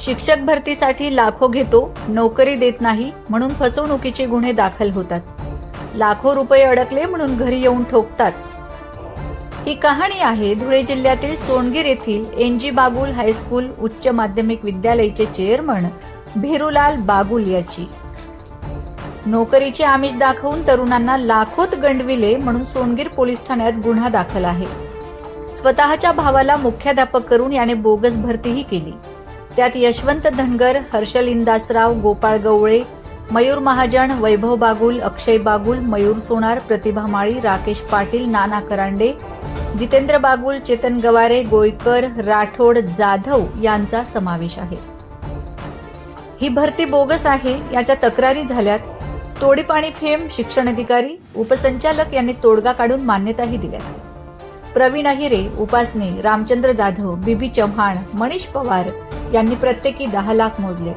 शिक्षक भरतीसाठी लाखो घेतो, नोकरी देत नाही म्हणून फसवणुकीचे गुन्हे दाखल होतात. लाखो रुपये अडकले म्हणून घरी येऊन ठोकतात. ही कहाणी आहे धुळे जिल्ह्यातील सोनगीर येथील एनजी बागुल हायस्कूल उच्च माध्यमिक विद्यालयाचे चेअरमन भेरूलाल बागुल याची. नोकरीचे आमिष दाखवून तरुणांना लाखोत गंडविले म्हणून सोनगीर पोलीस ठाण्यात गुन्हा दाखल आहे. स्वतःच्या भावाला मुख्याध्यापक करून याने बोगस भरतीही केली. त्यात यशवंत धनगर, हर्षल इंदासराव, गोपाळ गवळे, मयूर महाजन, वैभव बागुल, अक्षय बागुल, मयूर सोनार, प्रतिभा माळी, राकेश पाटील, नाना करांडे, जितेंद्र बागुल, चेतन गवारे, गोयकर, राठोड, जाधव यांचा समावेश आहे. ही भरती बोगस आहे याच्या तक्रारी झाल्यात. तोडीपाणी फेम शिक्षण अधिकारी, उपसंचालक यांनी तोडगा काढून मान्यताही दिल्या. प्रवीण अहिरे, उपासने, रामचंद्र जाधव, बीबी चव्हाण, मनीष पवार यांनी प्रत्येकी 10 लाख मोजले.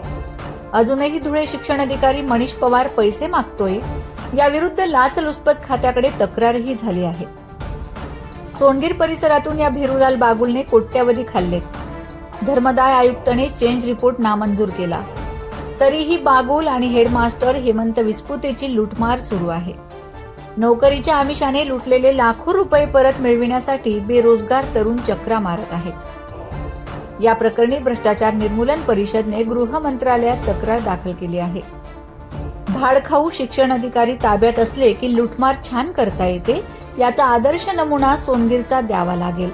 अजूनही धुळे शिक्षण अधिकारी मनीष पवार पैसे मागतोय याविरुद्ध लाचलुचपत खात्याकडे तक्रारही झाली आहे. सोनगीर परिसरातून या भेरूलाल बागुलने कोट्यावधी खाल्लेत. धर्मदाय आयुक्ताने चेंज रिपोर्ट नामंजूर केला. तरीही बागुल आणि हेडमास्टर हेमंत विस्पुतेची लूटमार सुरू आहे. नोकरीच्या आमिषाने लुटलेले लाखो रुपये परत मिळविण्यासाठी बेरोजगार तरुण चक्रा मारत आहेत. या प्रकरणी भ्रष्टाचार निर्मूलन परिषदने गृह मंत्रालयात तक्रार दाखल केली आहे. भाडखाऊ शिक्षण अधिकारी ताब्यात असले की लूटमार छान करता येते याचा आदर्श नमुना सोनगीरचा द्यावा लागेल.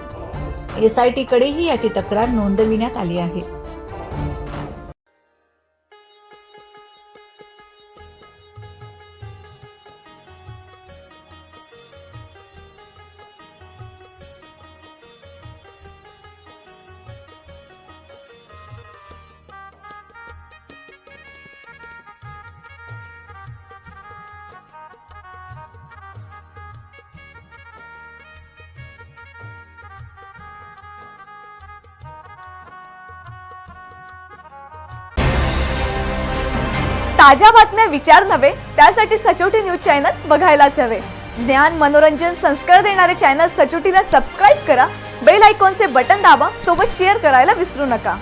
एसआयटी कडेही याची तक्रार नोंदविण्यात आली आहे. ताज्या बातम्या विचार नव्हे त्यासाठी सचोटी न्यूज चॅनल बघायलाच हवे. ज्ञान, मनोरंजन, संस्कार देणारे चॅनल सचोटीला सबस्क्राईब करा. बेल आयकॉनचे बटन दाबा. सोबत शेअर करायला विसरू नका.